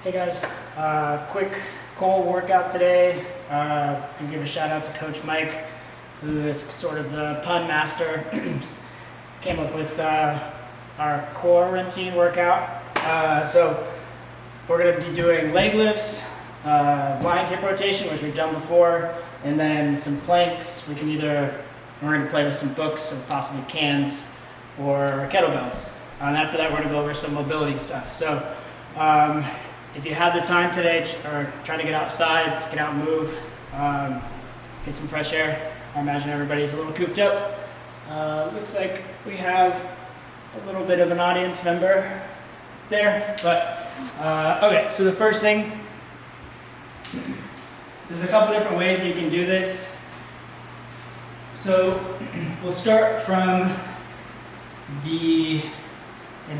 Hey guys, quick core workout today. And give a shout out to Coach Mike, who is sort of the pun master. Came up with our Core-Rantine workout. So we're going to be doing leg lifts, lying hip rotation, which we've done before, and then some planks. We're going to play with some books and possibly cans or kettlebells. And after that, we're going to go over some mobility stuff. So if you have the time today, or try to get outside, get out and move, get some fresh air. I imagine everybody's a little cooped up. Looks like we have a little bit of an audience member there, but okay, so the first thing, there's a couple different ways that you can do this. So we'll start from in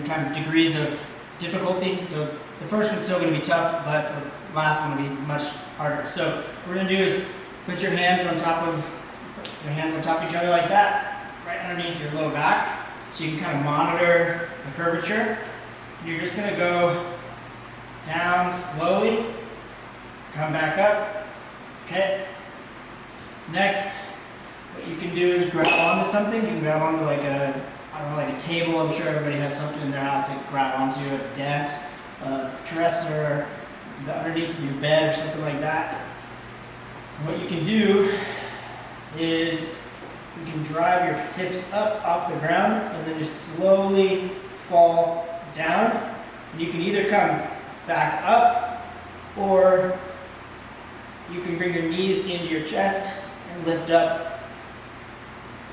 kind of degrees of difficulty. So the first one's still going to be tough, but the last one will be much harder. So what we're going to do is put your hands on top of each other like that, right underneath your low back, so you can kind of monitor the curvature. You're just going to go down slowly, come back up. Okay. Next, what you can do is grab onto something. You can grab onto like a table. I'm sure everybody has something in their house they can grab onto, a desk, a dresser, underneath your bed or something like that. And what you can do is you can drive your hips up off the ground and then just slowly fall down. And you can either come back up, or you can bring your knees into your chest and lift up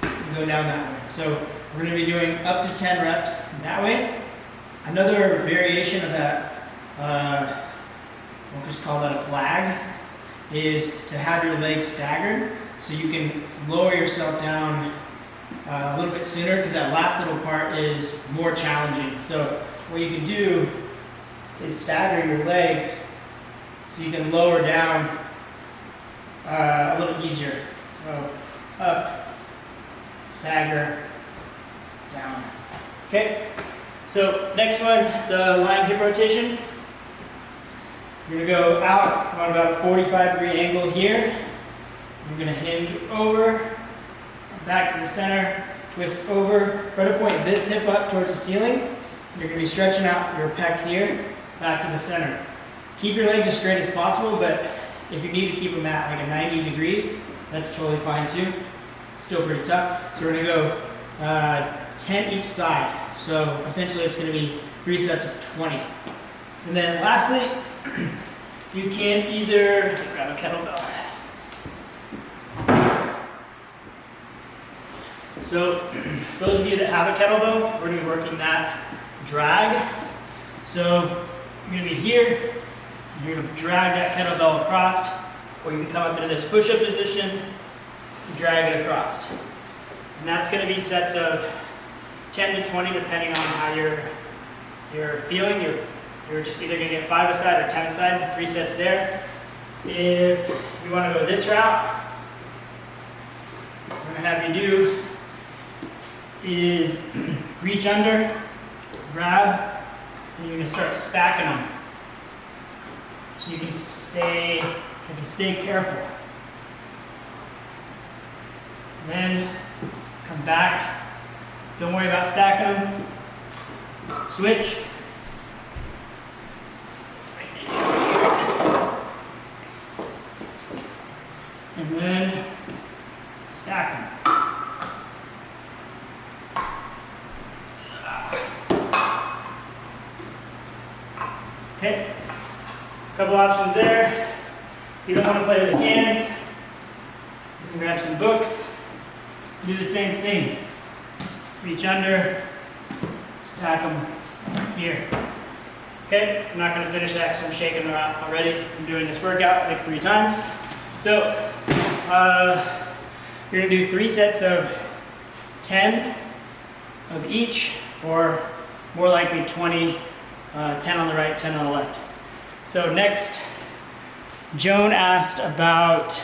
and go down that way. So we're going to be doing up to 10 reps that way. Another variation of that, we'll just call that a flag, is to have your legs staggered, so you can lower yourself down a little bit sooner, because that last little part is more challenging. So what you can do is stagger your legs so you can lower down a little easier. So up, stagger, down. Okay, so next one, the lying hip rotation. You're going to go out on about a 45-degree angle here. You're going to hinge over, back to the center, twist over, try to point this hip up towards the ceiling. You're going to be stretching out your pec here, back to the center. Keep your legs as straight as possible, but if you need to keep them at like a 90 degrees, that's totally fine too. It's still pretty tough. So we're going to go 10 each side. So essentially it's going to be 3 sets of 20. And then lastly, you can either grab a kettlebell. So those of you that have a kettlebell, we're going to be working that drag. So you're going to be here, you're going to drag that kettlebell across, or you can come up into this push-up position and drag it across. And that's going to be sets of 10 to 20 depending on how you're feeling. You're just either going to get 5 aside or 10 aside, 3 sets there. If you want to go this route, what I'm going to have you do is reach under, grab, and you're going to start stacking them. So you can stay careful. And then come back. Don't worry about stacking them. Switch. And then stack them. Okay, a couple options there. If you don't want to play with the cans, you can grab some books. Do the same thing. Reach under, stack them here. Okay, I'm not going to finish that because I'm shaking around already from doing this workout like 3 times. So you're going to do 3 sets of 10 of each, or more likely 20, 10 on the right, 10 on the left. So next, Joan asked about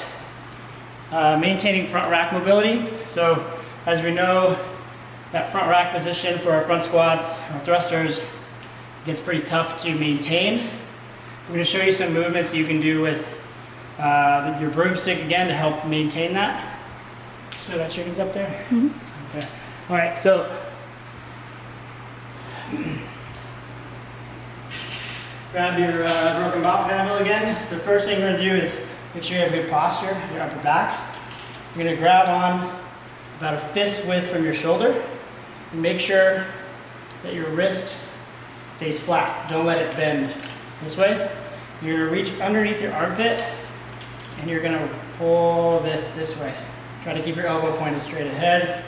maintaining front rack mobility. So as we know, that front rack position for our front squats, our thrusters, gets pretty tough to maintain. I'm going to show you some movements you can do with your broomstick again to help maintain that. So that chicken's up there? Mm-hmm. Okay. All right, so grab your broken mop handle again. So the first thing we're going to do is make sure you have good posture, your upper back. You're going to grab on about a fist width from your shoulder and make sure that your wrist stays flat. Don't let it bend this way. You're going to reach underneath your armpit and you're going to pull this way. Try to keep your elbow pointed straight ahead.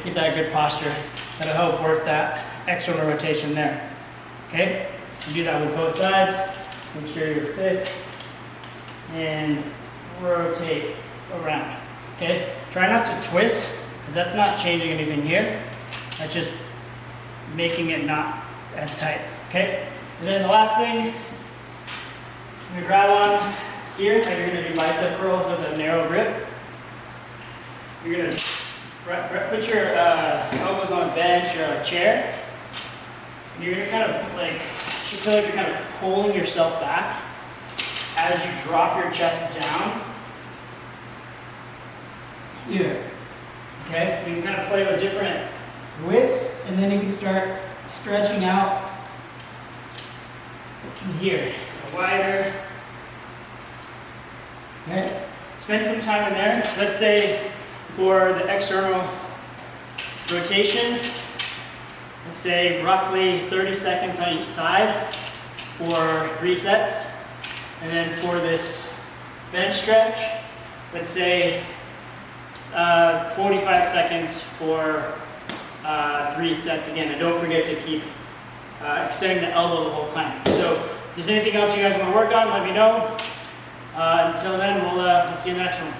Keep that good posture. That'll help work that external rotation there. Okay? You do that with both sides. Make sure your fist and rotate around. Okay? Try not to twist, because that's not changing anything here. That's just making it not as tight. Okay? And then the last thing, you're going to grab on here, and you're going to do bicep curls with a narrow grip. You're going to put your elbows on a bench or a chair. And you're going to kind of like, you should feel like you're kind of pulling yourself back as you drop your chest down. Here. Okay? You can kind of play with different widths, and then you can start stretching out here. Wider. Okay? Spend some time in there. Let's say for the external rotation, let's say roughly 30 seconds on each side for 3 sets. And then for this bench stretch, let's say 45 seconds for 3 sets again. And don't forget to keep extending the elbow the whole time. So if there's anything else you guys want to work on, let me know. Until then, we'll see you in the next one.